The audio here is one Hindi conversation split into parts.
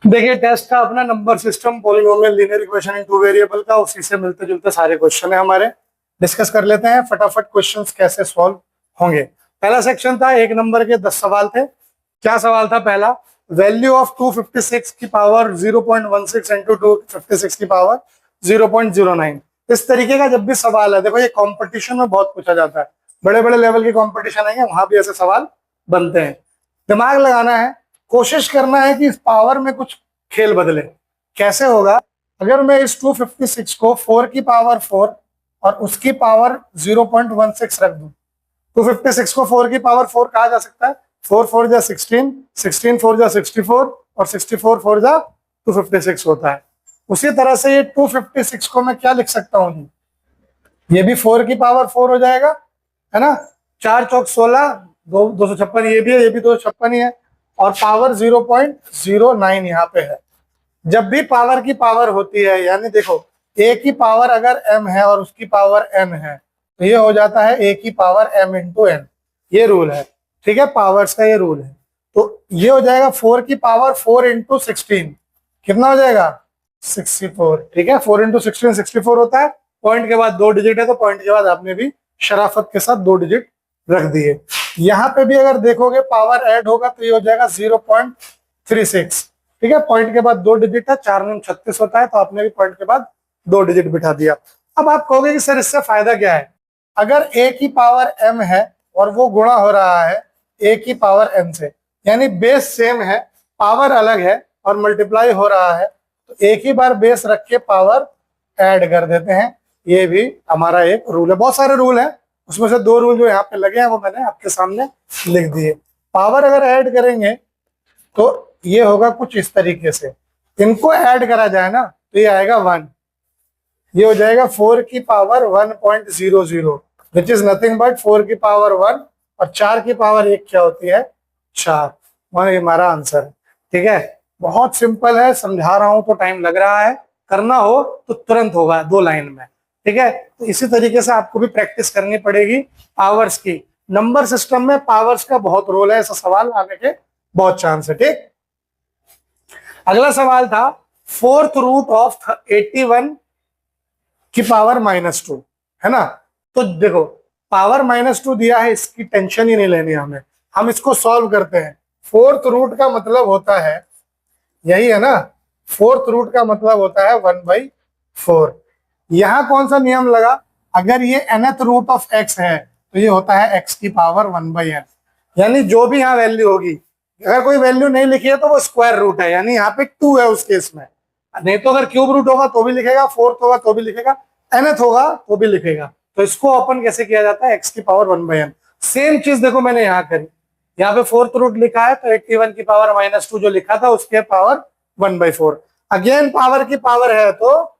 देखिए टेस्ट का अपना number system polynomial linear equation इन टू वेरिएबल का उसी से मिलते जुलते सारे क्वेश्चन है हमारे। डिस्कस कर लेते हैं फटाफट क्वेश्चंस कैसे सॉल्व होंगे। पहला सेक्शन था, एक नंबर के 10 सवाल थे। क्या सवाल था पहला? वैल्यू ऑफ 256 की पावर 0.16 इंटू 256 की पावर 0.09। इस तरीके का जब भी सवाल है, देखो ये कंपटीशन में बहुत पूछा जाता है, बड़े बड़े लेवल के कंपटीशन आएंगे वहां भी ऐसे सवाल बनते हैं। दिमाग लगाना है, कोशिश करना है कि इस पावर में कुछ खेल बदले। कैसे होगा? अगर मैं इस 256 को 4 की पावर 4 और उसकी पावर 0.16 रख दूं, 256 को 4 की पावर 4 कहा जा सकता है। 4 4 जा 16, 16 4 जा 64 और 64 4 जा 256 होता है। उसी तरह से ये 256 को मैं क्या लिख सकता हूं जी? ये भी 4 की पावर 4 हो जाएगा, है ना। 4 चौक 16, 256, ये भी है, ये भी 256 ही है, और पावर 0.09 यहाँ पे है। जब भी पावर की पावर होती है, यानी देखो a की पावर अगर m है और उसकी पावर n है, तो ये हो जाता है a की पावर m इंटू n। ये रूल है, ठीक है, पावर्स का ये रूल है। तो ये हो जाएगा 4 की पावर 4 इंटू 16, कितना हो जाएगा? 64, ठीक है। 4 इंटू 16 64 होता है। पॉइंट के बाद 2 डिजिट है, तो पॉइंट के बाद आपने भी शराफत के साथ 2 डिजिट रख दिए। यहाँ पे भी अगर देखोगे पावर ऐड होगा तो ये हो जाएगा 0.36, ठीक है। पॉइंट के बाद 2 डिजिट है, 4 9 36 होता है, तो आपने भी पॉइंट के बाद 2 डिजिट बिठा दिया। अब आप कहोगे कि सर इससे फायदा क्या है? अगर a की पावर m है और वो गुणा हो रहा है a की पावर n से, यानी बेस सेम है, पावर अलग है और मल्टीप्लाई हो रहा है, तो एक ही बार बेस रख के पावर ऐड कर देते हैं। ये भी हमारा एक रूल है। बहुत सारे रूल हैं, उसमें से 2 रूल जो यहाँ पे लगे हैं वो मैंने आपके सामने लिख दिए। पावर अगर ऐड करेंगे तो ये होगा कुछ इस तरीके से, इनको ऐड करा जाए ना तो ये आएगा 1। ये हो जाएगा 4 की power 1.00, which is nothing but 4 की पावर 1 और 4 की पावर 1 क्या होती है? 4। वह हमारा आंसर है, ठीक है। बहुत सिंपल है, समझा रहा हूं तो टाइम लग रहा है, करना हो तो तुरंत होगा 2 लाइन में, ठीक है। तो इसी तरीके से आपको भी प्रैक्टिस करनी पड़ेगी पावर्स की। नंबर सिस्टम में पावर्स का बहुत रोल है, ऐसा सवाल आने के बहुत चांस है, ठीक। अगला सवाल था, 4th रूट ऑफ 81 की पावर -2, है ना। तो देखो पावर -2 दिया है, इसकी टेंशन ही नहीं लेनी हमें, हम इसको सॉल्व करते हैं। 4th रूट का मतलब होता है, यही है ना, 4th रूट का मतलब होता है 1/4। यहां कौन सा नियम लगा? अगर ये nth रूट ऑफ x है तो ये होता है x की पावर 1/n, यानी जो भी यहाँ वैल्यू होगी, अगर कोई वैल्यू नहीं लिखी है तो वो स्क्वायर रूट है, यानी यहाँ पे 2 है उस केस में। नहीं तो अगर क्यूब रूट होगा तो भी लिखेगा, 4th होगा तो भी लिखेगा, nth होगा तो भी लिखेगा। तो इसको ओपन कैसे किया जाता है? x की पावर 1/n। सेम चीज देखो मैंने यहाँ करी, यहाँ पे 4th रूट लिखा है तो 81 की पावर -2 जो लिखा था उसके पावर 1/4। अगेन पावर की पावर है तो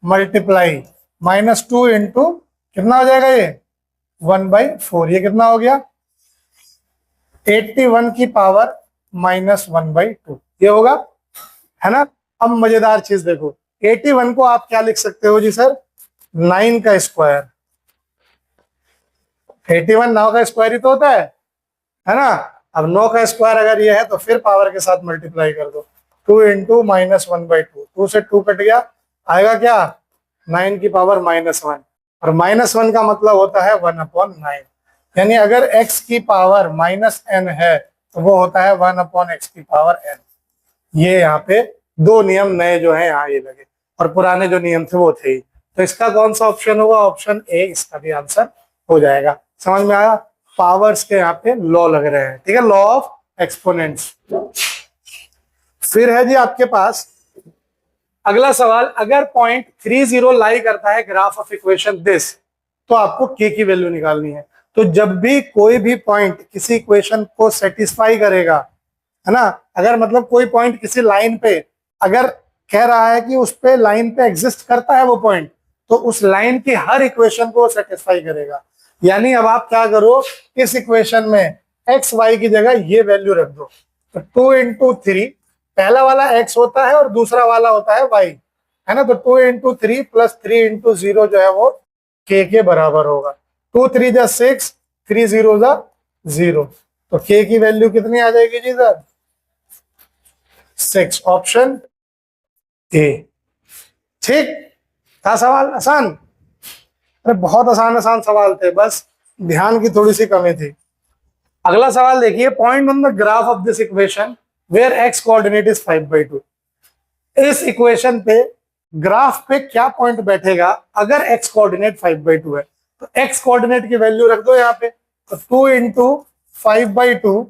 मल्टीप्लाई, -2 इंटू कितना हो जाएगा? ये 1/4। ये कितना हो गया? 81 की पावर -1/2 ये होगा, है ना। अब मजेदार चीज देखो, 81 को आप क्या लिख सकते हो जी सर? 9 का स्क्वायर। 81 9 का स्क्वायर ही तो होता है ना। अब 9 का स्क्वायर अगर ये है तो फिर पावर के साथ मल्टीप्लाई कर दो, 2 इंटू -1/2, 2 से 2 कट गया, आएगा क्या? 9 की पावर -1, और -1 का मतलब होता है 1/9, यानी अगर x की पावर -n है तो वो होता है 1/x की पावर n। ये यहाँ पे 2 नियम नए जो है यहाँ ये लगे, और पुराने जो नियम थे वो थे ही। तो इसका कौन सा ऑप्शन होगा? ऑप्शन ए इसका भी आंसर हो जाएगा। समझ में आया? पावर्स के यहाँ पे लॉ लग रहे हैं, ठीक है, लॉ ऑफ एक्सपोनेंट्स। फिर है जी आपके पास अगला सवाल, अगर पॉइंट 30 लाई करता है ग्राफ ऑफ इक्वेशन दिस, तो आपको k की वैल्यू निकालनी है। तो जब भी कोई भी पॉइंट किसी इक्वेशन को सेटिस्फाई करेगा, है ना, अगर मतलब कोई पॉइंट किसी लाइन पे अगर कह रहा है कि उस पे लाइन पे एग्जिस्ट करता है वो पॉइंट, तो उस लाइन की हर इक्वेशन को सेटिस्फाई करेगा। यानी अब आप क्या करो, इस इक्वेशन में एक्स वाई की जगह ये वैल्यू रख दो। तो 2 इंटू 3, पहला वाला x होता है और दूसरा वाला होता है y, है ना। तो 2 इंटू 3 प्लस 3 इंटू 0 जो है वो k के बराबर होगा। 2 3 जा 6, 3 0 जा 0, तो k की वैल्यू कितनी आ जाएगी जी सर? 6 option A. ठीक था सवाल आसान? अरे बहुत आसान आसान सवाल थे, बस ध्यान की थोड़ी सी कमी थी। अगला सवाल देखिए, point on the graph of this equation where X coordinate is 5/2। इस इक्वेशन पे ग्राफ पे क्या पॉइंट बैठेगा अगर एक्स कोऑर्डिनेट 5/2 है? तो एक्स कोऑर्डिनेट की वैल्यू रख दो यहाँ पे, तो 2 into 5/2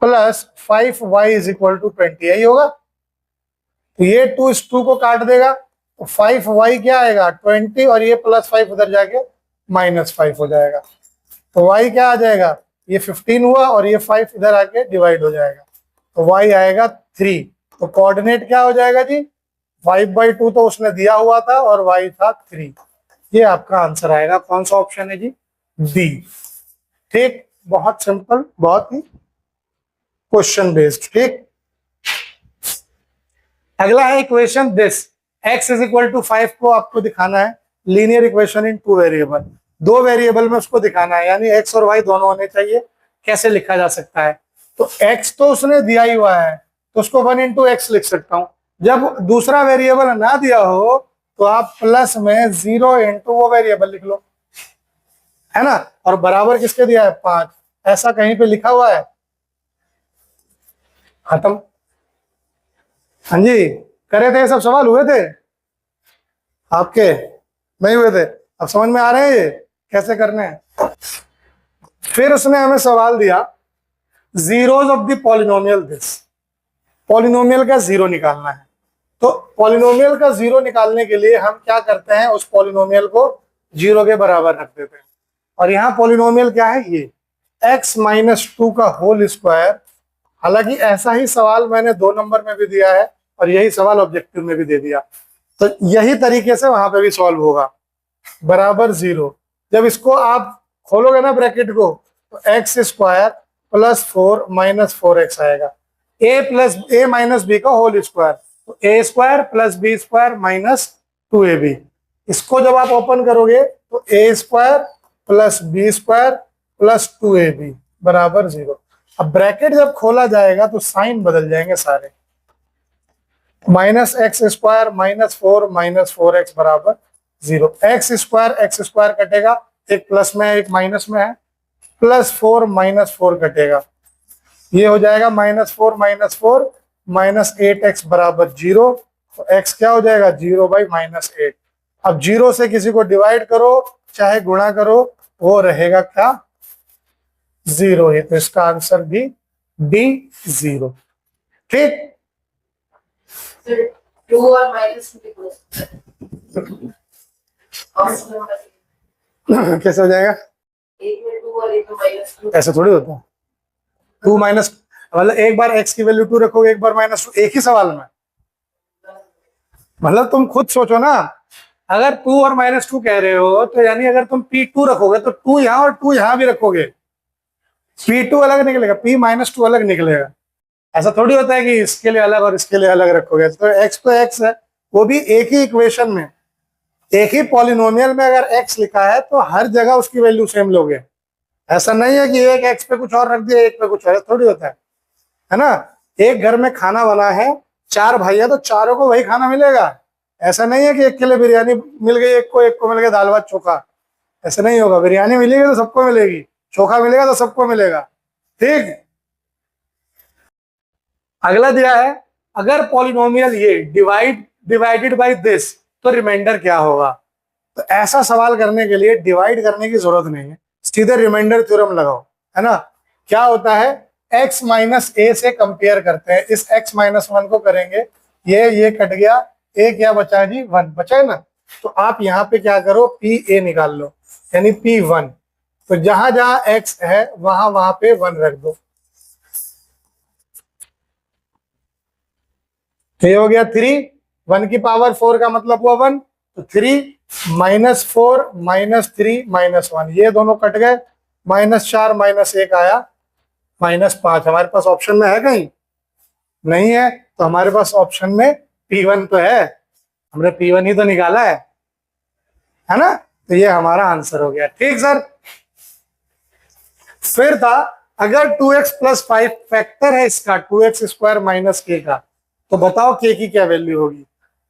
plus 5y is equal to 20, यही होगा। तो ये 2 इस 2 को काट देगा, तो 5y क्या आएगा 20, और ये प्लस 5 उधर जाके -5 हो जाएगा। तो y क्या आ जाएगा, ये 15 हुआ और ये 5 इधर आके डिवाइड हो जाएगा, तो y आएगा 3। तो कोऑर्डिनेट क्या हो जाएगा जी, 5/2 तो उसने दिया हुआ था और y था 3। ये आपका आंसर आएगा। कौन सा ऑप्शन है जी, डी। ठीक, बहुत सिंपल, बहुत ही क्वेश्चन बेस्ड। ठीक, अगला है equation this x is equal to 5 को आपको दिखाना है linear equation in 2 variable. 2 variable में उसको दिखाना है, यानी x और y दोनों होने चाहिए। कैसे लिखा जा सकता है, तो x तो उसने दिया ही हुआ है, तो उसको 1 इंटू एक्स लिख सकता हूं। जब दूसरा वेरिएबल ना दिया हो तो आप प्लस में 0 इंटू वो वेरिएबल लिख लो, है ना। और बराबर किसके दिया है, 5। ऐसा कहीं पे लिखा हुआ है? खत्म। हाँ जी, करे थे, सब सवाल हुए थे आपके, नहीं हुए थे? अब समझ में आ रहे हैं ये कैसे करने हैं। फिर उसने हमें सवाल दिया, zeros of the polynomial this. Polynomial का जीरो निकालना है। तो पॉलिनोमियल का जीरो निकालने के लिए हम क्या करते हैं, उस पॉलिनोमियल को जीरो के बराबर रख देते हैं। और यहाँ पॉलिनोमियल क्या है, ये x-2 का होल स्क्वायर। हालांकि ऐसा ही सवाल मैंने 2 नंबर में भी दिया है और यही सवाल ऑब्जेक्टिव में भी दे दिया, तो यही तरीके से वहां पे भी सॉल्व होगा, बराबर 0। जब इसको आप खोलोगे ना ब्रैकेट को, तो x² प्लस 4 माइनस 4x आएगा। a माइनस बी का होल स्क्वायर, तो a² plus b² minus 2ab। इसको जब आप ओपन करोगे तो a² plus b² plus 2ab बराबर 0। अब ब्रैकेट जब खोला जाएगा तो साइन बदल जाएंगे सारे, -x² माइनस 4 माइनस 4x बराबर 0। x² कटेगा, एक प्लस में है एक माइनस में है, प्लस 4 माइनस 4 कटेगा, ये हो जाएगा -4 माइनस 4 माइनस 8x बराबर 0। तो x क्या हो जाएगा, 0/-8। अब 0 से किसी को डिवाइड करो चाहे गुणा करो, वो रहेगा क्या, 0 ही। तो इसका आंसर भी डी, 0। ठीक, 2 और -2 कैसे हो जाएगा, एक में 2 और एक में -2। ऐसा थोड़ी होता है। 2 माइनस मतलब एक बार x की वैल्यू 2 रखोगे, एक बार -2, एक ही सवाल में। मतलब तुम खुद सोचो ना, अगर 2 और -2 कह रहे हो तो यानी अगर तुम p2 रखोगे तो 2 यहां और 2 यहां भी रखोगे, p2 अलग निकलेगा, p-2 अलग निकलेगा। ऐसा थोड़ी होता है कि इसके लिए अलग और इसके लिए अलग रखोगे। तो x है, वो भी एक ही इक्वेशन में, एक ही पॉलिनोमियल में अगर x लिखा है तो हर जगह उसकी वैल्यू सेम लोगे। ऐसा नहीं है कि एक x पे कुछ और रख दिया, एक पे कुछ और, थोड़ी होता है ना। एक घर में खाना बना है, 4 भाई है तो चारों को वही खाना मिलेगा। ऐसा नहीं है कि एक के लिए बिरयानी मिल गई, एक को मिल गया दाल भात चोखा। ऐसा नहीं होगा, बिरयानी मिलेगी तो सबको मिलेगी, चोखा मिलेगा तो सबको मिलेगा। ठीक, अगला दिया है, अगर पॉलिनोमियल ये डिवाइडेड बाय दिस तो रिमाइंडर क्या होगा। तो ऐसा सवाल करने के लिए डिवाइड करने की जरूरत नहीं है, सीधे रिमाइंडर थ्योरम लगाओ, है ना। क्या होता है, x माइनस ए से कंपेयर करते हैं, इस x माइनस 1 को करेंगे, ये कट गया, a क्या बचा जी, 1 बचा है ना। तो आप यहाँ पे क्या करो, pa निकाल लो, यानी p1। तो जहां जहां x है वहां पे 1 रख दो। तो ये हो गया 3, 1 की पावर 4 का मतलब हुआ 1, तो 3 -4 -3 -1, ये दोनों कट गए, -4 -1 आया, -5। हमारे पास ऑप्शन में है कहीं, नहीं है, तो हमारे पास ऑप्शन में P1 तो है, हमने P1 ही तो निकाला है ना। तो ये हमारा आंसर हो गया। ठीक सर, फिर था अगर 2x प्लस 5 फैक्टर है इसका 2x स्क्वायर माइनस के का, तो बताओ k की क्या वैल्यू होगी,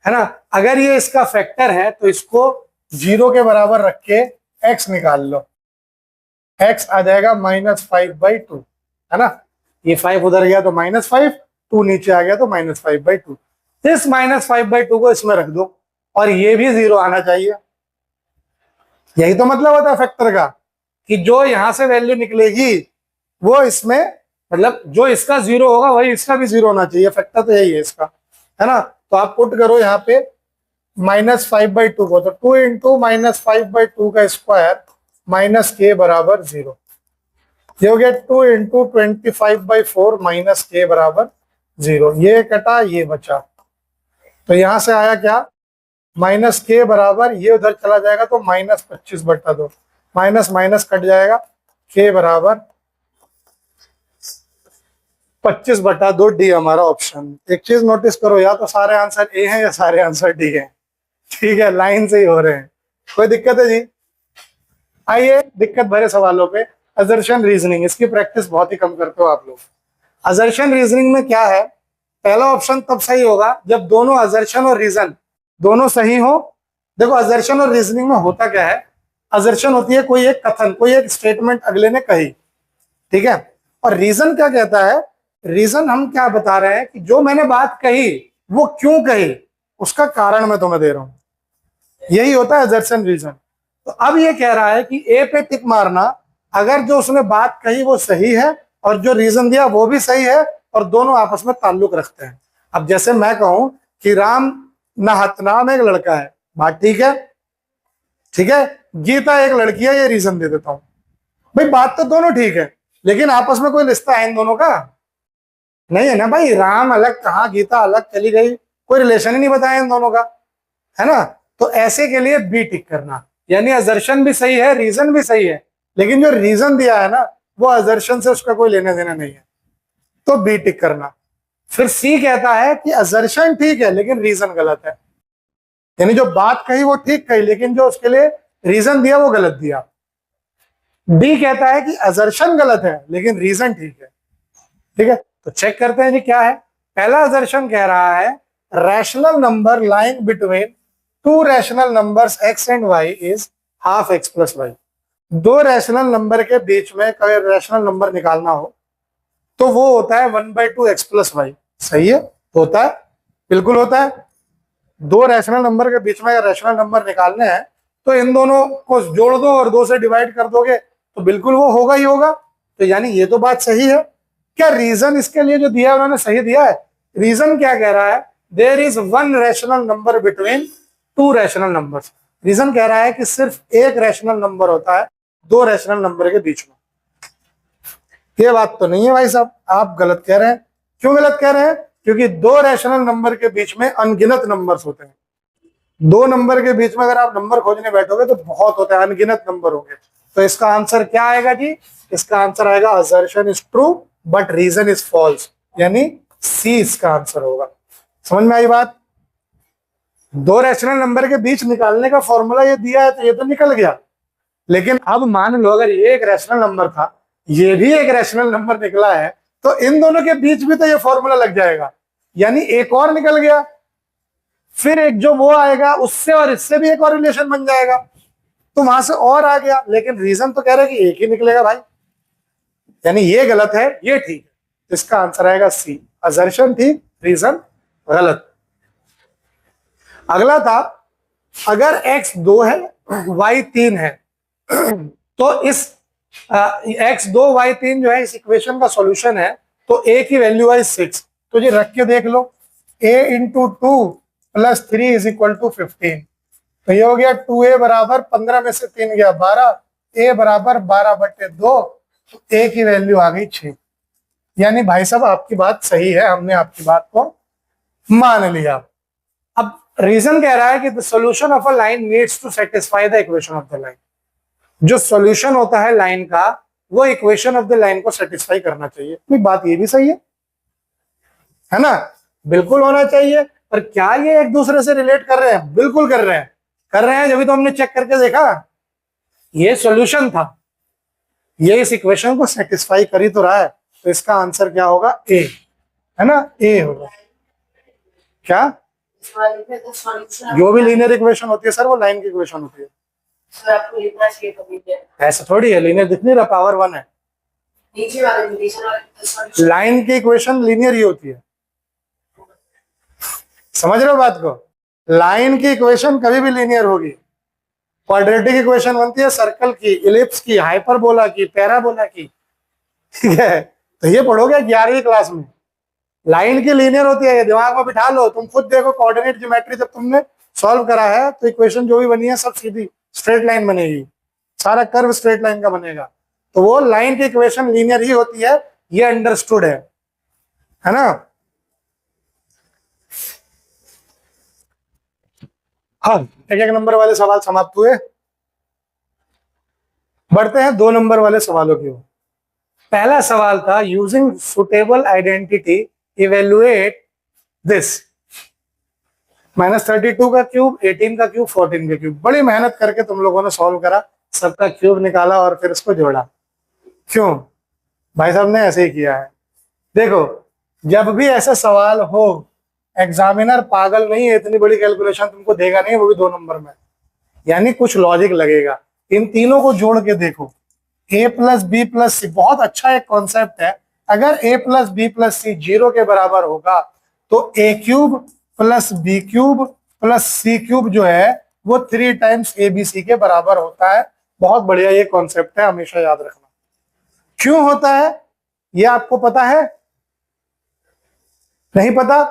है ना। अगर ये इसका फैक्टर है तो इसको 0 के बराबर रख के x निकाल लो, x आ जाएगा -5/2, है ना। ये 5 उधर गया तो -5, 2 नीचे आ गया तो -5/2। इस -5/2 को इसमें रख दो और ये भी 0 आना चाहिए। यही तो मतलब होता है फैक्टर का, कि जो यहां से वैल्यू निकलेगी वो इसमें, मतलब जो इसका 0 होगा वही इसका भी 0 होना चाहिए। फैक्टर तो यही है इसका, है ना। तो आप पुट करो यहाँ पे -5/2 को, तो 2 इंटू -5/2 का स्क्वायर माइनस के बराबर 0। ये हो गया 2 इंटू 25/4 माइनस के बराबर 0। ये कटा, ये बचा, तो यहां से आया क्या, माइनस के बराबर, ये उधर चला जाएगा तो -25/2, माइनस माइनस कट जाएगा, के बराबर 25/2 डी हमारा ऑप्शन। एक चीज नोटिस करो, या तो सारे आंसर ए हैं या सारे आंसर डी हैं, ठीक है, लाइन से ही हो रहे हैं। कोई दिक्कत है जी? आइए दिक्कत भरे सवालों पे। असर्शन रीजनिंग, इसकी प्रैक्टिस बहुत ही कम करते हो आप लोग। असर्शन रीजनिंग में क्या है, पहला ऑप्शन तब सही होगा जब दोनों असर्शन और रीजन दोनों सही हो। देखो असर्शन और रीजनिंग में होता क्या है, असर्शन होती है कोई एक कथन, कोई एक स्टेटमेंट अगले ने कही, ठीक है। और रीजन क्या कहता है, रीजन हम क्या बता रहे हैं कि जो मैंने बात कही वो क्यों कही, उसका कारण मैं तुम्हें दे रहा हूं। यही होता है असर्शन रीजन। तो अब ये कह रहा है कि ए पे टिक मारना अगर जो उसने बात कही वो सही है और जो रीजन दिया वो भी सही है और दोनों आपस में ताल्लुक रखते हैं। अब जैसे मैं कहूं कि राम नाम एक लड़का है, बात ठीक है, ठीक है। गीता एक लड़की है, ये रीजन दे देता हूं। भाई बात तो दोनों ठीक है, लेकिन आपस में कोई रिश्ता है इन दोनों का? नहीं है ना भाई। राम अलग कहा, गीता अलग चली गई, कोई रिलेशन ही नहीं बताया इन दोनों का, है ना। तो ऐसे के लिए बी टिक करना, यानी असर्शन भी सही है, रीजन भी सही है, लेकिन जो रीजन दिया है ना वो असर्शन से उसका कोई लेना देना नहीं है, तो बी टिक करना। फिर सी कहता है कि असर्शन ठीक है लेकिन रीजन गलत है, यानी जो बात कही वो ठीक कही लेकिन जो उसके लिए रीजन दिया वो गलत दिया। डी कहता है कि असर्शन गलत है लेकिन रीजन ठीक है, ठीक है। तो चेक करते हैं जी क्या है। पहला असर्शन कह रहा है rational number lying between two rational numbers x and y is half x plus y। दो रैशनल नंबर के बीच में कोई रैशनल नंबर निकालना हो तो वो होता है 1/2 x प्लस y। सही है, होता है, बिल्कुल होता है। दो रैशनल नंबर के बीच में अगर रैशनल नंबर निकालने हैं तो इन दोनों को जोड़ दो और 2 से डिवाइड कर दोगे तो बिल्कुल वो होगा ही होगा। तो यानी ये तो बात सही है। क्या रीजन इसके लिए जो दिया है उन्होंने सही दिया है? रीजन क्या कह रहा है, there is one rational number between two rational numbers. Reason कह रहा है कि सिर्फ एक रैशनल नंबर होता है दो रैशनल नंबर के बीच में। ये बात तो नहीं है भाई साहब, आप गलत कह रहे हैं। क्यों गलत कह रहे हैं? क्योंकि दो रैशनल नंबर के बीच में अनगिनत नंबर्स होते हैं। दो नंबर के बीच में अगर आप नंबर खोजने बैठोगे तो बहुत होते हैं, अनगिनत नंबर होंगे। तो इसका आंसर क्या आएगा जी? इसका आंसर आएगा assertion is true but reason is false, यानी सी इसका आंसर होगा। समझ में आई बात? दो रैशनल नंबर के बीच निकालने का फॉर्मूला ये दिया है तो ये तो निकल गया, लेकिन अब मान लो अगर ये एक रैशनल नंबर था, ये भी एक रैशनल नंबर निकला है, तो इन दोनों के बीच भी तो ये फॉर्मूला लग जाएगा, यानी एक और निकल गया, फिर एक जो वो आएगा उससे और इससे भी एक और रिलेशन बन जाएगा, तो वहां से और आ गया। लेकिन रीजन तो कह रहे हैं कि एक ही निकलेगा भाई, यानी ये गलत है ये ठीक है। इसका आंसर आएगा सी, असर्शन ठीक रीजन गलत। अगला था अगर x 2 है y 3 है तो इस x 2 y 3 जो है इस इक्वेशन का सॉल्यूशन है, तो a की वैल्यू है 6। तो ये रख के देख लो, a into 2 plus 3 is equal to 15। तो ये हो गया 2a बराबर 15 में से 3 गया 12, a बराबर 12/2, तो a की वैल्यू आ गई 6। यानी भाई साहब आपकी बात सही है, हमने आपकी बात को मान लिया। अब रीजन कह रहा है कि the solution of a line needs to satisfy the equation of the line. जो सॉल्यूशन होता है लाइन का वो इक्वेशन ऑफ द लाइन को सेटिस्फाई करना चाहिए। तो बात ये भी सही है ना? बिल्कुल होना चाहिए। पर क्या ये एक दूसरे से रिलेट कर रहे हैं? बिल्कुल कर रहे हैं, कर रहे हैं, जब भी तो हमने चेक करके देखा। ये सॉल्यूशन था, ये इस इक्वेशन को सेटिस्फाई कर ही तो रहा है, तो इसका आंसर क्या होगा, ए, है ना, ए होगा। क्या, इस वाले पे तो सॉल्यूशन जो भी लीनियर इक्वेशन होती है सर वो लाइन की इक्वेशन होती है। सर आपको लिखना चाहिए कभी भी। ऐसा थोड़ी है, लीनियर दिख नहीं रहा, पावर 1 है। नीचे वाले नीचे वाले पे तो सॉल्यूशन लाइन की इक्वेशन लीनियर ही होती है, समझ रहे हो बात को। लाइन की इक्वेशन कभी भी लीनियर होगी। क्वाड्रेटिक इक्वेशन बनती है सर्कल की, इलिप्स की, हाइपरबोला की, पैराबोला की, ठीक है। तो ये पढ़ोगे 11वीं क्लास में। लाइन की लीनियर होती है, ये दिमाग में बिठा लो, तुम खुद देखो कोऑर्डिनेट ज्योमेट्री जब तुमने सॉल्व करा है तो इक्वेशन जो भी बनी है सब सीधी स्ट्रेट लाइन बनेगी, सारा कर्व स्ट्रेट लाइन का बनेगा। तो वो लाइन की इक्वेशन लीनियर ही होती है, ये अंडरस्टूड है ना। हाँ, एक एक नंबर वाले सवाल समाप्त हुए। बढ़ते हैं 2 नंबर वाले सवालों की ओर। पहला सवाल था using suitable identity evaluate this, -32 का क्यूब, 18 का क्यूब, 14 का क्यूब। बड़ी मेहनत करके तुम लोगों ने सॉल्व करा, सबका क्यूब निकाला और फिर इसको जोड़ा। क्यों भाई साहब ने ऐसे ही किया है। देखो, जब भी ऐसा सवाल हो, एग्जामिनर पागल नहीं है, इतनी बड़ी कैलकुलेशन तुमको देगा नहीं, वो भी 2 नंबर में, यानी कुछ लॉजिक लगेगा। इन तीनों को जोड़ के देखो, a plus B plus C, बहुत अच्छा एक कॉन्सेप्ट है। अगर a plus B plus C 0 के बराबर होगा तो a cube plus B cube plus C cube जो है वो 3 टाइम्स ए बी सी के बराबर होता है। बहुत बढ़िया ये कॉन्सेप्ट है, हमेशा याद रखना। क्यों होता है ये आपको पता है? नहीं पता?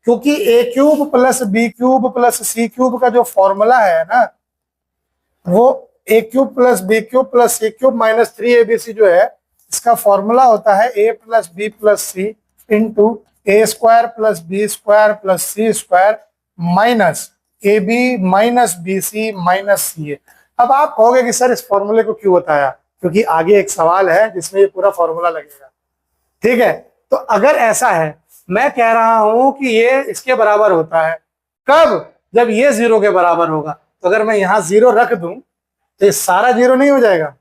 क्योंकि a cube plus B cube plus C cube का जो फॉर्मूला है ना, वो a cube plus B cube plus C cube minus 3abc जो है, इसका फॉर्मूला होता है a plus B plus c into a square plus b square plus c square minus a b minus b c minus c a. अब आप कहोगे कि सर इस फॉर्मूले को क्यों बताया? क्योंकि आगे एक सवाल है जिसमें ये पूरा फॉर्मूला लगेगा, ठीक है। तो अगर ऐसा है, मैं कह रहा हूं कि ये इसके बराबर होता है, कब? जब ये 0 के बराबर होगा। तो अगर मैं यहां 0 रख दूं तो ये सारा 0 नहीं हो जाएगा?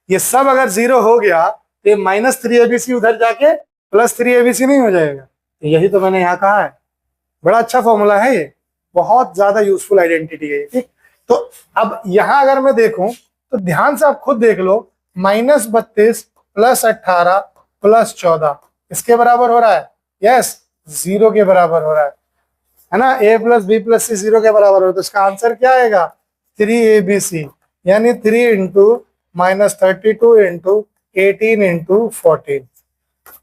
ये सब अगर 0 हो गया तो ये -3abc उधर जाके +3abc नहीं हो जाएगा? यही तो मैंने यहाँ कहा है। बड़ा अच्छा फॉर्मूला है ये, बहुत ज्यादा यूजफुल आइडेंटिटी है, ठीक। तो अब यहां अगर मैं देखूं तो ध्यान से आप खुद देख लो, -32 + 18 + 14 इसके बराबर हो रहा है? यस, 0 के बराबर हो रहा है ना। a plus B plus C 0 के बराबर हो, तो इसका आंसर क्या आएगा? 3abc, यानी 3 इंटू -32 इंटू 18 इंटू 14,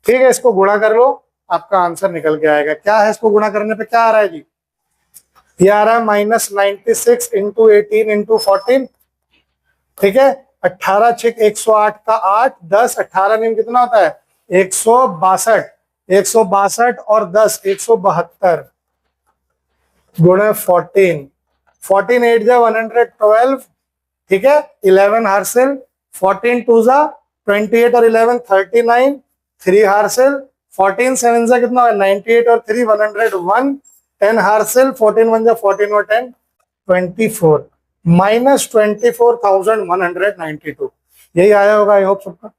ठीक है। इसको गुणा कर लो, आपका आंसर निकल के आएगा। क्या है इसको गुणा करने पे क्या आ रहा है जी? ये आ रहा है -96 इंटू 18 इंटू 14, ठीक है। 18 6 108 का 8, 10 18 में कितना होता है? 162, 162 और 10 172 गुणे 14, 14 8 जा 112, ठीक है। 11 हार्सिल, 14 2 जा 28 और 11 39, 3 हार्सिल, 14 7 जा कितना है? 98 और 3 101, 10 हार्सिल, 14 1 जा 14 और 10 24, -24,192। यही आया होगा, आई होप सबका।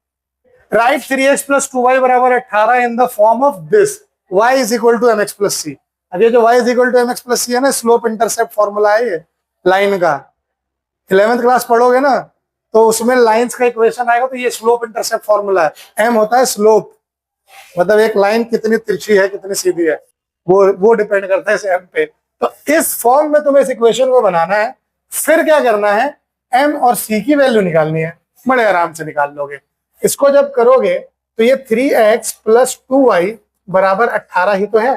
राइट 3x + 2y बराबर 18 in the form of this, y = mx + c। अब ये जो y = mx + c है ना, स्लोप इंटरसेप्ट फॉर्मूला है ये लाइन का। 11th क्लास पढ़ोगे ना तो उसमें लाइंस का इक्वेशन आएगा, तो ये स्लोप इंटरसेप्ट फॉर्मूला है। m होता है स्लोप, मतलब एक लाइन कितनी तिरछी है कितनी सीधी है, वो डिपेंड करता है इस m पे। तो इस फॉर्म में तुम्हें इस इक्वेशन को बनाना है। फिर क्या करना है? m और c की वैल्यू निकालनी है, बड़े आराम से निकाल लोगे। इसको जब करोगे तो ये 3x + 2y बराबर 18 ही तो है।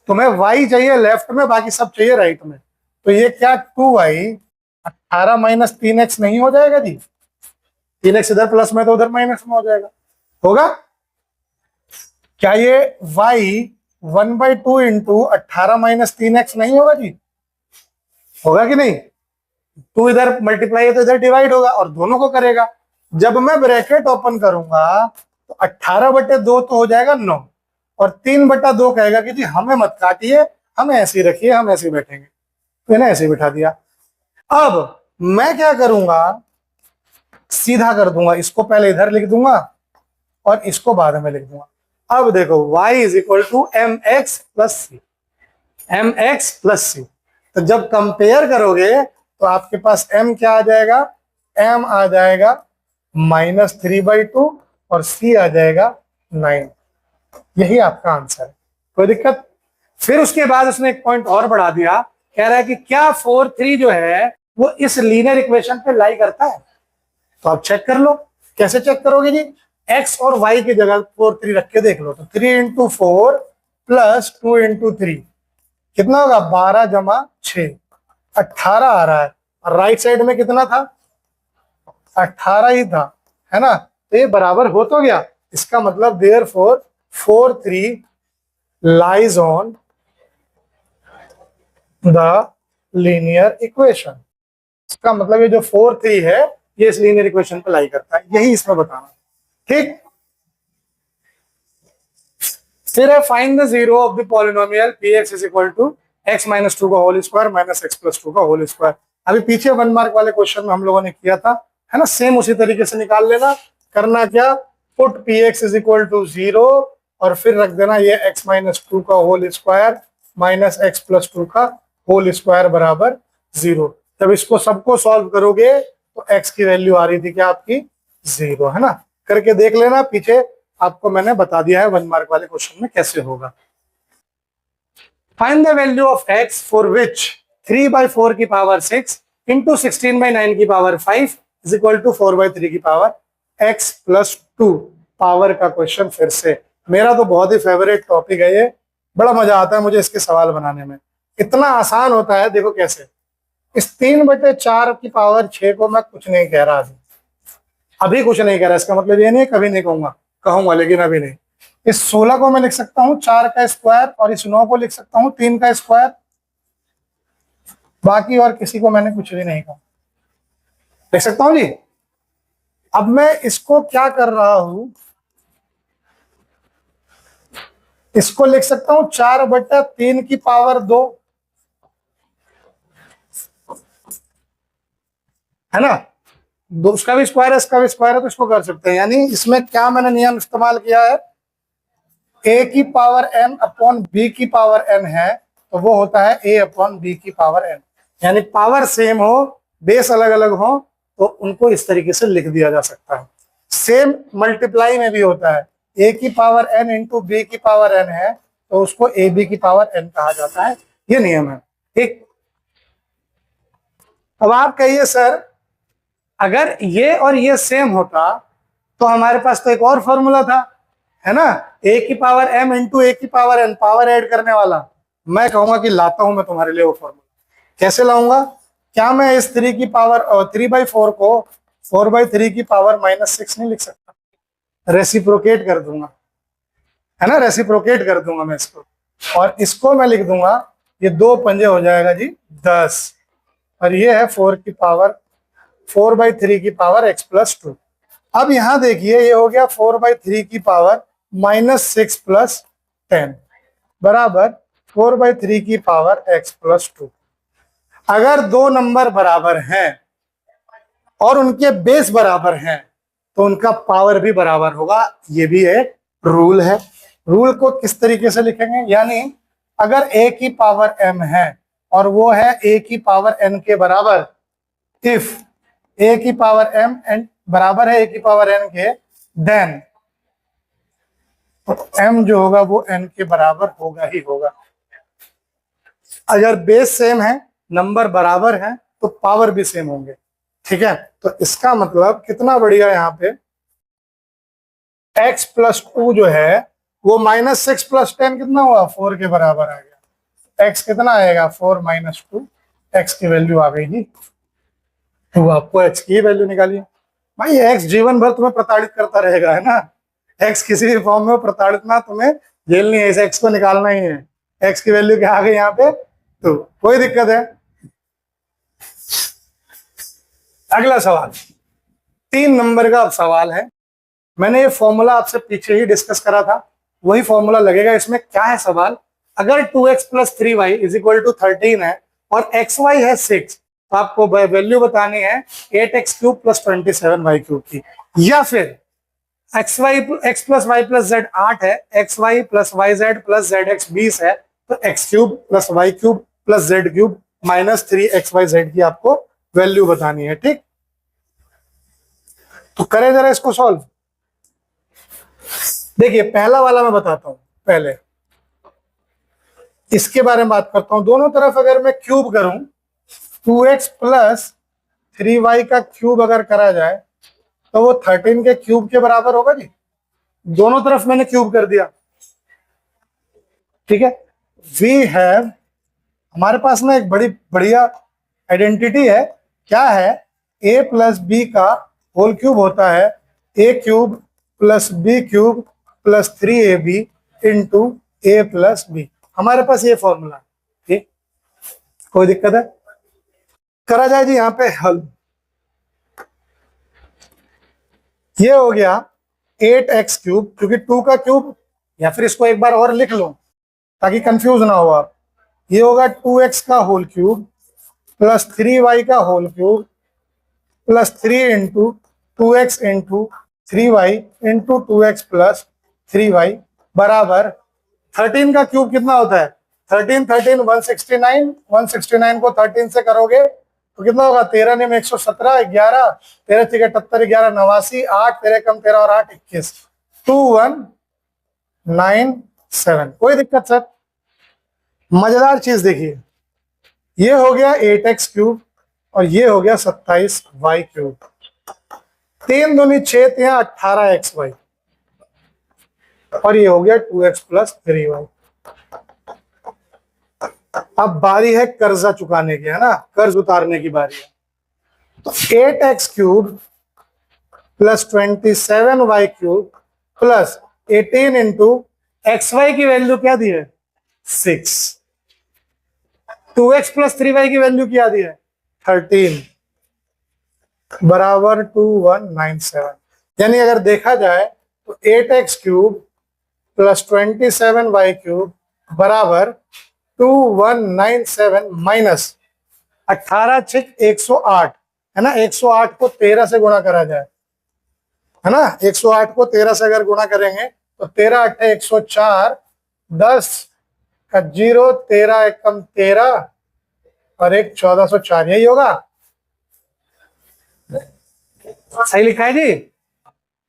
तुम्हें y चाहिए लेफ्ट में, बाकी सब चाहिए राइट में। तो ये क्या 2y 18 - 3x नहीं हो जाएगा जी? 3x इधर प्लस में तो उधर माइनस में हो जाएगा, होगा क्या? ये y 1/2 इंटू 18 - 3x नहीं होगा जी? होगा कि नहीं? 2 इधर मल्टीप्लाई है तो इधर डिवाइड होगा और दोनों को करेगा। जब मैं ब्रैकेट ओपन करूंगा तो 18/2 तो हो जाएगा 9, और 3/2 कहेगा कि जी हमें मत काटिए, हमें ऐसे ही रखिए, हम ऐसे ही बैठेंगे। तो इन्हें ऐसे ही बिठा दिया। अब मैं क्या करूंगा, सीधा कर दूंगा, इसको पहले इधर लिख दूंगा और इसको बाद में लिख दूंगा। अब देखो y is equal to m x plus c, m x plus c. तो जब कंपेयर करोगे तो आपके पास m क्या आ जाएगा, m आ जाएगा -3/2 और c आ जाएगा 9। यही आपका आंसर है, कोई दिक्कत। फिर उसके बाद उसने एक पॉइंट और बढ़ा दिया, कह रहा है कि क्या 4-3 जो है वो इस लीनियर इक्वेशन पे लाई करता है। तो आप चेक कर लो, कैसे चेक करोगे जी, x और y की जगह 4-3 रख के देख लो। तो 3 × 4 प्लस 2 × 3 कितना होगा, 12 जमा 6 18 आ रहा है। और राइट साइड में कितना था, 18 ही था, है ना। तो ये बराबर हो तो गया, इसका मतलब therefore 4-3 lies on the linear equation. इसका मतलब ये जो 4-3 है ये इस लीनियर इक्वेशन पे लाई करता है, यही इसमें बताना, ठीक। फिर है find the zero of the polynomial px is equal to x - 2 का होल स्क्वायर माइनस x + 2 का होल स्क्वायर। अभी पीछे 1 मार्क वाले क्वेश्चन में हम लोगों ने किया था, है ना, सेम उसी तरीके से निकाल लेना। करना क्या, put px is equal to 0 और फिर रख देना ये x - 2 का होल स्क्वायर माइनस x + 2 का होल स्क्वायर बराबर 0। जब इसको सबको सॉल्व करोगे तो x की वैल्यू आ रही थी क्या आपकी, 0, है ना। करके देख लेना, पीछे आपको मैंने बता दिया है 1 मार्क वाले क्वेश्चन में कैसे होगा। Find the value of x for which 3/4 की पावर 6 इंटू 16/9 की पावर 5 इज इक्वल टू 4/3 की पावर x + 2 पावर का क्वेश्चन। फिर से मेरा तो बहुत ही फेवरेट टॉपिक है ये, बड़ा मजा आता है मुझे इसके सवाल बनाने में, इतना आसान होता है। देखो कैसे, इस 3/4 की पावर 6 को मैं कुछ नहीं कह रहा, अभी कुछ नहीं कह रहा, इसका मतलब ये नहीं कभी नहीं कहूंगा लेकिन अभी नहीं। इस 16 को मैं लिख सकता हूँ 4 का स्क्वायर और इस 9 को लिख सकता हूँ 3 का स्क्वायर, बाकी और किसी को मैंने कुछ भी नहीं कहा, लिख सकता हूँ जी। अब मैं इसको क्या कर रहा हूं, इसको लिख सकता हूं 4/3 की पावर 2, है ना, उसका भी स्क्वायर है इसका भी स्क्वायर है, तो इसको कर सकते हैं। यानी इसमें क्या मैंने नियम इस्तेमाल किया है, a की पावर n अपॉन b की पावर n है, तो वो होता है a अपॉन b की पावर n। यानी पावर सेम हो, बेस अलग अलग हो, तो उनको इस तरीके से लिख दिया जा सकता है। सेम मल्टीप्लाई में भी होता है, a की पावर n इंटू b की पावर n है, तो उसको ab की पावर n कहा जाता है, ये नियम है, ठीक। अब आप कहिए सर अगर ये और ये सेम होता तो हमारे पास तो एक और फॉर्मूला था, है ना, a की पावर m इंटू a की पावर n, पावर ऐड करने वाला। मैं कहूंगा कि लाता हूं मैं तुम्हारे लिए वो फॉर्मूला। कैसे लाऊंगा, क्या मैं इस 3 की पावर 3/4 को 4/3 की पावर -6 नहीं लिख सकता, रेसिप्रोकेट कर दूंगा, है ना, रेसिप्रोकेट कर दूंगा मैं इसको, और इसको मैं लिख दूंगा, ये 2 पंजे हो जाएगा जी 10, और ये है 4/3 की पावर x + 2। अब यहां देखिए ये हो गया 4/3 की पावर -6 + 10 बराबर 4/3 की पावर x + 2। अगर दो नंबर बराबर हैं और उनके बेस बराबर हैं तो उनका पावर भी बराबर होगा, ये भी एक रूल है। रूल को किस तरीके से लिखेंगे, यानी अगर a की पावर m है और वो है a की पावर n के बराबर, इफ a की पावर m एंड बराबर है a की पावर n के, देन तो m जो होगा वो n के बराबर होगा ही होगा। अगर बेस सेम है, नंबर बराबर है, तो पावर भी सेम होंगे, ठीक है। तो इसका मतलब कितना बढ़िया, यहाँ पे x + 2 जो है वो -6 + 10 कितना हुआ, 4 के बराबर आ गया। x कितना आएगा, 4 - 2, x की वैल्यू आ गई जी, तो आपको x की वैल्यू निकालिए। भाई x जीवन भर तुम्हें प्रताड़ित करता रहेगा, है ना, x किसी भी फॉर्म में प्रताड़ित ना तुम्हें झेलनी है, इस x को निकालना ही है। x की वैल्यू क्या आ गई यहाँ पे, तो कोई दिक्कत है। अगला सवाल 3 नंबर का सवाल है, मैंने ये फॉर्मूला आपसे पीछे ही डिस्कस करा था, वही फॉर्मूला लगेगा इसमें। क्या है सवाल, अगर 2x + 3y = 13 है और xy है 6, तो आपको वैल्यू बतानी है 8x cube plus 27y cube की, या फिर x plus Y plus Z 8 है, xy plus Y Z plus Z X 20 है, तो x cube plus Y cube plus Z cube minus 3xyz की आपको वैल्यू बतानी है। ठीक, तो करें जरा इसको सॉल्व। देखिए पहला वाला मैं बताता हूं, पहले इसके बारे में बात करता हूं। दोनों तरफ अगर मैं क्यूब करूं, 2x प्लस 3y का क्यूब अगर करा जाए तो वो 13 के क्यूब के बराबर होगा जी। दोनों तरफ मैंने क्यूब कर दिया, ठीक है। वी हैव, हमारे पास ना एक बड़ी बढ़िया आइडेंटिटी है, क्या है, a प्लस बी का होल क्यूब होता है a cube plus B cube plus 3ab into a plus B. हमारे पास ये फॉर्मूला, ठीक, कोई दिक्कत है? करा जाए जी यहां पे हल। ये हो गया 8x क्यूब, क्योंकि 2 का क्यूब, या फिर इसको एक बार और लिख लो ताकि कंफ्यूज ना हो आप। ये होगा 2x का होल क्यूब प्लस 3y का whole cube plus 3 into 2x into 3y into 2x plus 3y बराबर 13 का क्यूब कितना होता है? 13 169, 169 को 13 से करोगे तो कितना होगा? 13 ने 117, 11 13 6 78, 11 89, 8 13 कम 13 और 8 21, 2197। कोई दिक्कत सर? मजेदार चीज देखिए, ये हो गया 8x क्यूब और ये हो गया 27y क्यूब, 3 दूनी 6 3 18xy और ये हो गया 2x प्लस 3y। अब बारी है कर्जा चुकाने की, है ना, कर्ज उतारने की बारी है। तो 8x cube plus 27y cube plus 18 into xy की वैल्यू क्या दी है? 6। 2x प्लस 3y की वैल्यू क्या दी है? 13 बराबर 2197। यानी अगर देखा जाए तो 8x cube plus 27y cube बराबर 2197 माइनस 18 6 108, है ना। 108 को 13 से गुणा करा जाए, है ना, 108 को 13 से अगर गुणा करेंगे तो 13 8 104, 10 का 0, 13 एकम 13 और 1 1404, यही होगा। सही लिखा है जी,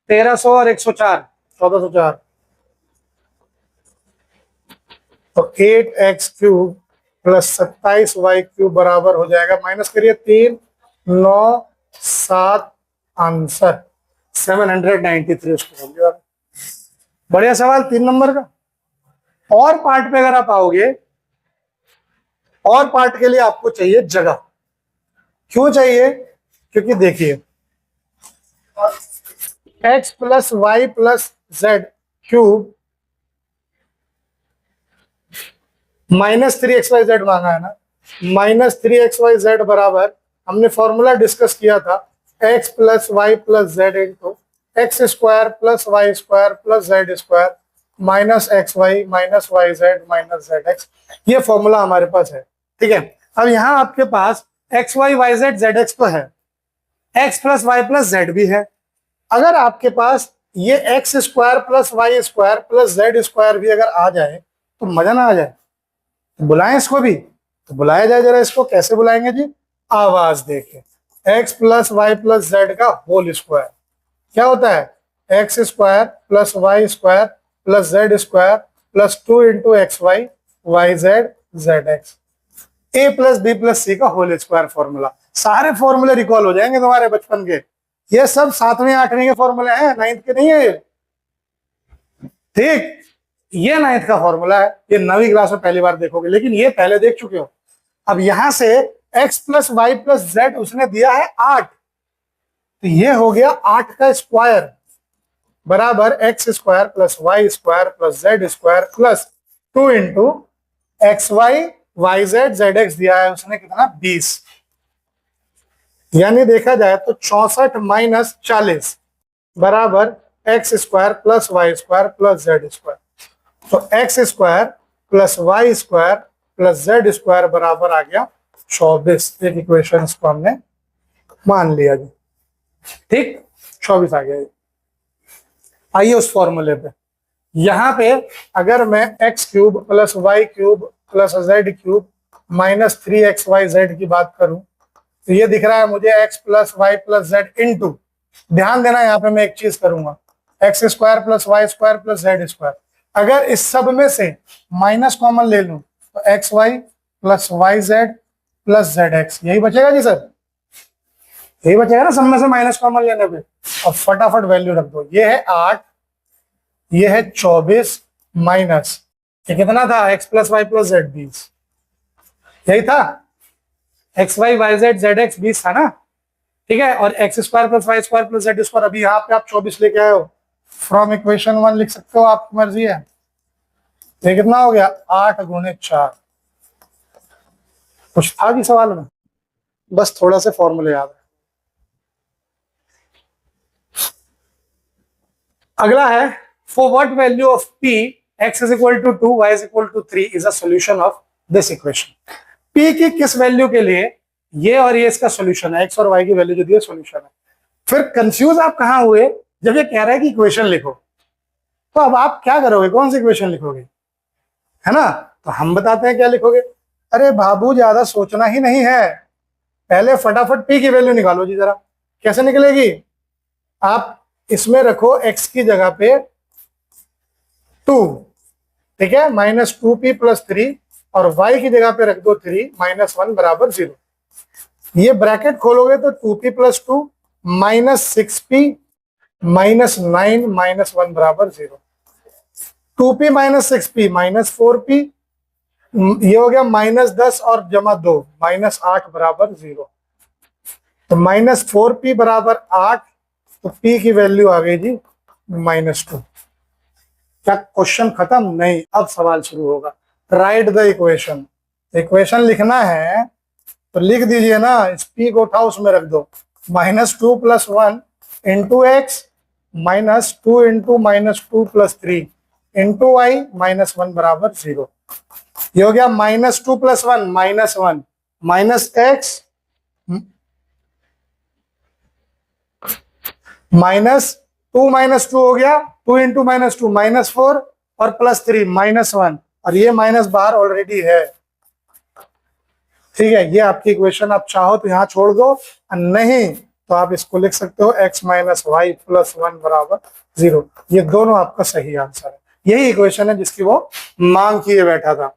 1300 और 104 1404। तो 8x cube plus 27y cube बराबर हो जाएगा, माइनस करिए 3 9 7, आंसर 793। उसको बोलिए। बढ़िया सवाल, 3 नंबर का। और पार्ट पे अगर आप आओगे, और पार्ट के लिए आपको चाहिए जगह। क्यों चाहिए? क्योंकि देखिए x plus Y plus Z cube minus 3xyz मांगा है ना, माइनस 3xyz बराबर, हमने फॉर्मूला डिस्कस किया था, x plus Y plus Z into x square plus Y square plus Z square minus x y minus y z minus z x. ये फॉर्मूला हमारे पास है, ठीक है। अब यहाँ आपके पास x Y Y Z Z x तो है, x plus Y plus z भी है। अगर आपके पास ये x square plus Y square plus Z square भी अगर आ जाए तो मजा ना आ जाए? तो बुलाएं इसको भी, तो बुलाया जाए जरा इसको। कैसे बुलाएंगे जी? आवाज देके, x plus Y plus z का होल स्क्वायर क्या होता है? X square plus Y square plus Z square plus 2 into x Y Y Z Z x, a plus B plus c का होल स्क्वायर फॉर्मूला। सारे फॉर्मूले रिकॉल हो जाएंगे तुम्हारे बचपन के। ये सब 7वीं 8वीं के फॉर्मूले हैं, 9th के नहीं है, ठीक। ये 9th का फॉर्मूला है, ये 9वीं क्लास में पहली बार देखोगे, लेकिन ये पहले देख चुके हो। अब यहां से x plus Y plus Z उसने दिया है 8, तो ये हो गया 8 का स्क्वायर बराबर x square plus Y square plus Z square plus 2 into x Y Y Z Z X दिया है उसने कितना? 20। यानी देखा जाए तो 64 माइनस 40 बराबर x square plus Y square plus Z square. तो x square plus Y square plus Z square बराबर आ गया 24 एक इक्वेशन को हमने मान लिया जी, ठीक, 24 आ गया जी। आइए उस फॉर्मूले पे, यहां पे अगर मैं X cube plus Y cube plus Z cube minus 3xyz की बात करूं तो ये दिख रहा है मुझे x plus Y plus Z into, ध्यान देना यहाँ पे मैं एक चीज करूंगा, X square plus Y square plus Z square. अगर इस सब में से माइनस कॉमन ले लूं तो X Y plus Y Z plus Z X, यही बचेगा जी सर, यही बचेगा ना सब में से माइनस कॉमन लेने पे। अब फटाफट वैल्यू रख दो, ये है 8, ये है 24 माइनस ये कितना था, X plus Y plus Z 20, यही था, X Y Y Z Z X 20 था ना, ठीक है। और X square plus Y square plus Z square, अभी यहाँ पे आप 24 लेके आए हो, फ्रॉम इक्वेशन 1 लिख सकते हो, आपकी मर्जी है। ये कितना हो गया, 8 गुणे 4। कुछ था कि सवाल में, बस थोड़ा से फॉर्मूले याद है। अगला है, for what value of p x is equal to 2 y is equal to 3 is a solution of this equation। p की किस वैल्यू के लिए ये और ये इसका सॉल्यूशन है, x और y की वैल्यू जो दी है सॉल्यूशन है। फिर कंफ्यूज आप कहां हुए, जब ये कह रहा है कि इक्वेशन लिखो, तो अब आप क्या करोगे, कौन सी इक्वेशन लिखोगे, है ना। तो हम बताते हैं क्या लिखोगे। अरे बाबू ज्यादा सोचना ही नहीं है, पहले फटाफट p की वैल्यू निकालो जी जरा। कैसे निकलेगी, आप इसमें रखो x की जगह पे 2, ठीक है, माइनस 2p प्लस 3, और y की जगह पे रख दो 3 माइनस 1 बराबर 0। ये ब्रैकेट खोलोगे तो 2p plus 2 minus 6p minus 9 minus 1 बराबर 0। 2p minus 6p minus 4p, ये हो गया माइनस 10 और जमा 2 माइनस 8 बराबर 0। तो माइनस 4p बराबर 8, तो p की वैल्यू आ गई जी माइनस 2। क्या क्वेश्चन खत्म? नहीं, अब सवाल शुरू होगा। राइट द इक्वेशन, इक्वेशन लिखना है तो लिख दीजिए ना, इस p को उठाओ उसमें रख दो, minus 2 plus 1 into X minus 2 into minus 2 plus 3 into Y minus 1 बराबर 0। ये हो गया minus 2 plus 1 minus 1 minus X minus 2 minus 2 हो गया, 2 इंटू माइनस 2 माइनस 4 और प्लस 3 माइनस 1, और ये माइनस बाहर ऑलरेडी है, ठीक है। ये आपकी इक्वेशन, आप चाहो तो यहां छोड़ दो, नहीं तो आप इसको लिख सकते हो x माइनस वाई प्लस 1 बराबर 0। ये दोनों आपका सही आंसर है, यही इक्वेशन है जिसकी वो मांग किए बैठा था।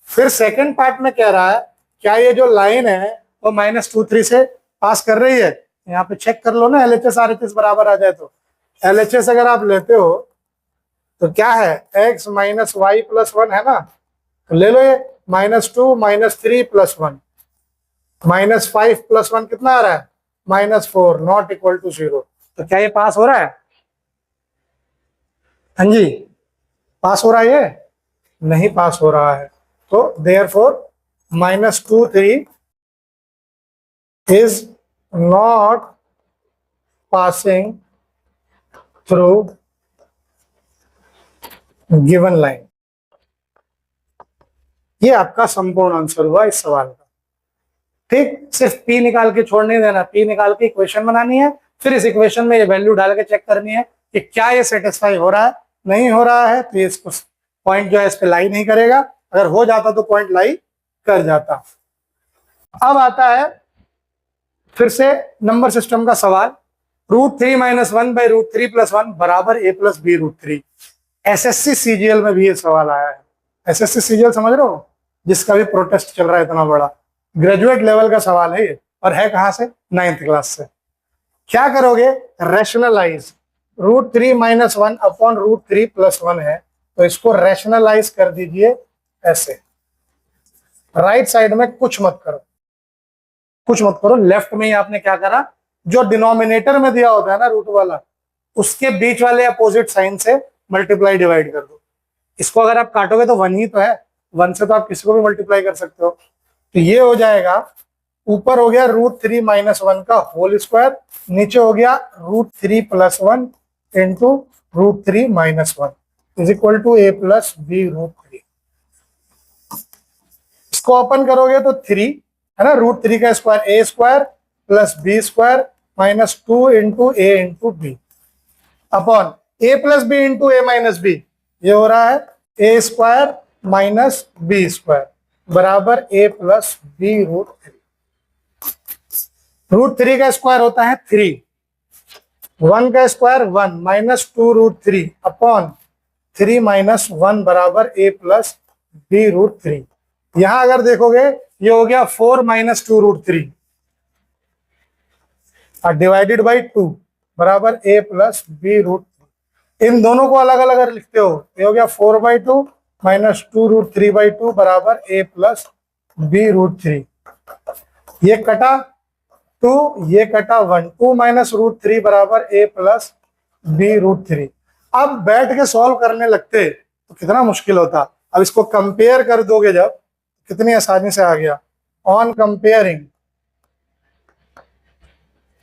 फिर सेकंड पार्ट में कह रहा है, क्या ये जो लाइन है वो -2 3 से पास कर रही है। यहाँ पे चेक कर लो ना, LHS RHS बराबर आ जाए तो। LHS अगर आप लेते हो तो क्या है, x माइनस वाई प्लस 1 है ना, तो ले लो ये -2 -3 प्लस 1 -5 प्लस 1 कितना आ रहा है, -4, नॉट इक्वल टू 0। तो क्या ये पास हो रहा है? हाँ जी, पास हो रहा है ये? नहीं पास हो रहा है। तो therefore -2 3 is not passing through given line. ये आपका संपूर्ण आंसर हुआ इस सवाल का, ठीक। सिर्फ p निकाल के छोड़ नहीं देना, p निकाल के इक्वेशन बनानी है, फिर इस इक्वेशन में ये वैल्यू डाल के चेक करनी है कि क्या ये सेटिस्फाई हो रहा है। नहीं हो रहा है तो ये इसको पॉइंट जो है इस पे लाई नहीं करेगा, अगर हो जाता तो पॉइंट लाई कर जाता। अब आता है फिर से नंबर सिस्टम का सवाल, √3 - 1 बाई √3 + 1 बराबर a + b √3। SSC CGL में भी ये सवाल आया है। SSC CGL समझ रहे हो, जिसका भी प्रोटेस्ट चल रहा है इतना बड़ा, ग्रेजुएट लेवल का सवाल है ये, और है कहां से, 9th क्लास से। क्या करोगे, रैशनलाइज, √3 - 1 अपॉन √3 + 1 है, तो इसको रैशनलाइज कर दीजिए ऐसे, राइट साइड में कुछ मत करो, कुछ मत करो। लेफ्ट में ही आपने क्या करा, जो डिनोमिनेटर में दिया होता है ना रूट वाला, उसके बीच वाले अपोजिट साइन से मल्टीप्लाई डिवाइड कर दो। इसको अगर आप काटोगे तो 1 ही तो है, 1 से तो आप किसी को भी मल्टीप्लाई कर सकते हो। तो ये हो जाएगा, ऊपर हो गया √3 - 1 का होल स्क्वायर, नीचे हो गया √3 + 1 into √3 - 1 is equal to a + b √3। इसको ओपन करोगे तो 3 है ना, √3 का square a square plus b square minus 2 into a into b upon a plus b into a minus b, ये हो रहा है a square minus b square बराबर ए प्लस बी √3। √3 का स्क्वायर होता है 3, 1 का स्क्वायर 1 माइनस 2√3 अपॉन 3 माइनस 1 बराबर ए प्लस बी √3। यहां अगर देखोगे ये हो गया 4 माइनस 2√3 डिवाइडेड बाई 2 बराबर ए प्लस बी √3। इन दोनों को अलग अलग अगर लिखते हो, ये हो गया 4/2 माइनस 2√3/2 बराबर ए प्लस बी √3। ये कटा 2, ये कटा 1, 2 माइनस √3 बराबर ए प्लस बी √3। अब बैठ के सॉल्व करने लगते तो कितना मुश्किल होता। अब इसको कंपेयर कर दोगे जब, कितनी आसानी से आ गया। ऑन कंपेयरिंग,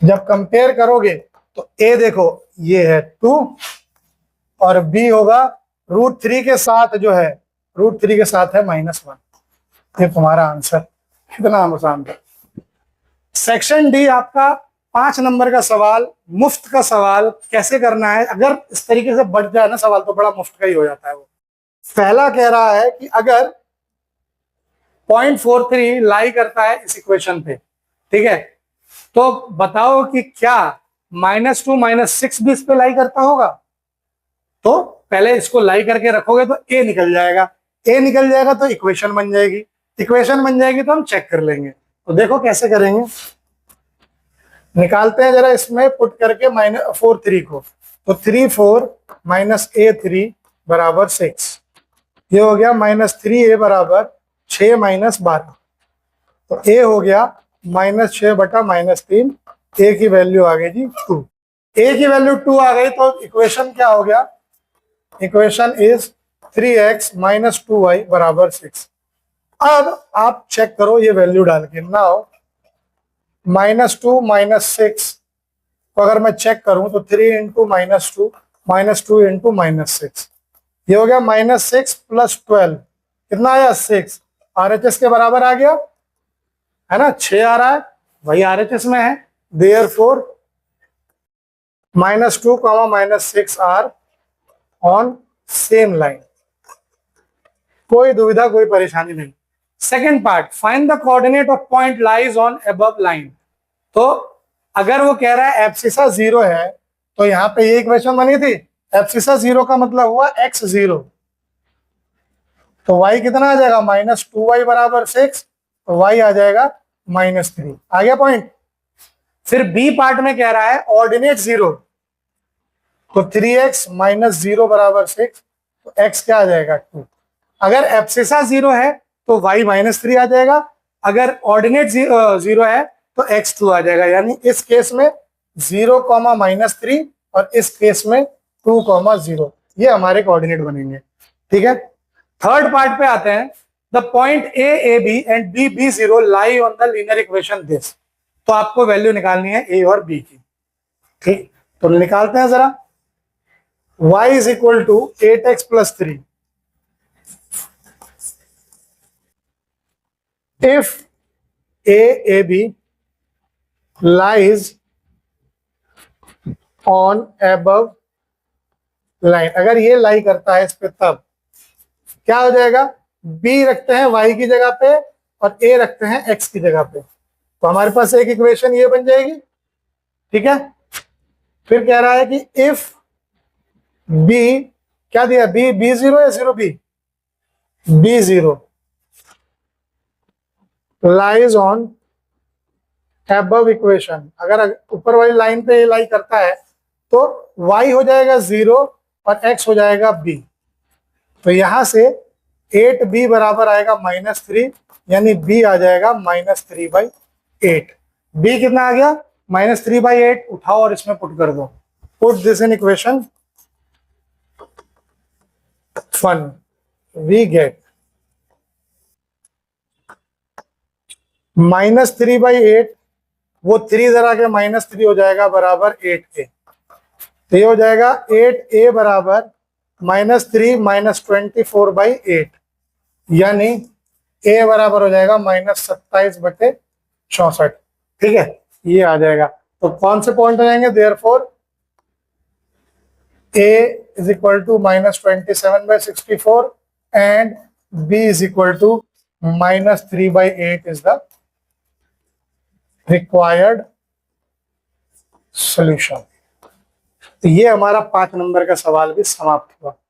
जब कंपेयर करोगे तो ए देखो ये है 2 और बी होगा √3 के साथ जो है, √3 के साथ है -1। ये तुम्हारा आंसर। कितना आसान था। सेक्शन डी आपका 5 नंबर का सवाल, मुफ्त का सवाल कैसे करना है। अगर इस तरीके से बढ़ जाए ना सवाल तो बड़ा मुफ्त का ही हो जाता है वो। पहला कह रहा है कि अगर 0.43 लाई करता है इस इक्वेशन पे, ठीक है, तो बताओ कि क्या -2 -6 भी इस पे लाई करता होगा। तो पहले इसको लाई करके रखोगे तो ए निकल जाएगा, ए निकल जाएगा तो इक्वेशन बन जाएगी, इक्वेशन बन जाएगी तो हम चेक कर लेंगे। तो देखो कैसे करेंगे, निकालते हैं जरा इसमें पुट करके -4 को। तो 3 4 माइनस A3 बराबर 6, ये हो गया -3A बराबर 6 माइनस 12। तो ए हो गया -6 बटा -3, ए की वैल्यू आ गई जी 2। ए की वैल्यू 2 आ गई तो इक्वेशन क्या हो गया, equation is 3x minus 2y बराबर 6। अब आप चेक करो ये वैल्यू डाल के। नाउ -2 -6 तो अगर मैं चेक करूं तो 3 इंटू -2 -2 इंटू -6, ये हो गया -6 प्लस 12, कितना आया 6। RHS के बराबर आ गया है ना, 6 आ रहा है, वही RHS में है। Therefore -2, -6 are on same line. कोई दुविधा कोई परेशानी नहीं। Second part, find the coordinate of point lies on above line. तो अगर वो कह रहा है एब्सिसा 0 है तो यहाँ पे ये इक्वेशन बनी थी, एब्सिसा 0 का मतलब हुआ x 0, तो y कितना आ जाएगा -2y बराबर 6, तो y आ जाएगा -3। आ गया पॉइंट। फिर बी पार्ट में कह रहा है ऑर्डिनेट 0, तो 3x - 0 बराबर 6, तो x क्या आ जाएगा 2। अगर एब्सिसा 0 है तो y -3 आ जाएगा, अगर ऑर्डिनेट 0 है तो x 2 आ जाएगा। यानी इस केस में 0, -3 और इस केस में 2, 0, ये हमारे कोऑर्डिनेट बनेंगे। ठीक है, थर्ड पार्ट पे आते हैं। The point AB and B0 lie on the linear equation this. तो आपको वैल्यू निकालनी है A और B की। ठीक, तो निकालते हैं जरा। y is equal to 8x + 3 if AB lies on above line। अगर ये लाई करता है इस पे तब क्या हो जाएगा, B रखते हैं y की जगह पे और A रखते हैं x की जगह पे, तो हमारे पास एक इक्वेशन ये बन जाएगी। ठीक है, फिर कह रहा है कि इफ B, क्या दिया, B0 या 0B, B0 lies on above equation. अगर ऊपर वाली लाइन पे लाई करता है तो y हो जाएगा 0 और x हो जाएगा b, तो यहां से 8b बराबर आएगा -3, यानी b आ जाएगा -3/8। b कितना आ गया, -3/8। उठाओ और इसमें पुट कर दो, put this in equation 1, we get -3/8, वो 3 जरा के -3 हो जाएगा बराबर 8a, तो ये हो जाएगा 8a बराबर -3 -24/8, यानी a बराबर हो जाएगा -27/8। 64, ठीक है, ये आ जाएगा। तो कौन से पॉइंट हो जाएंगे? Therefore A is equal to -27/64 and B is equal to -3/8 is the required solution। तो ये हमारा 5 नंबर का सवाल भी समाप्त हुआ।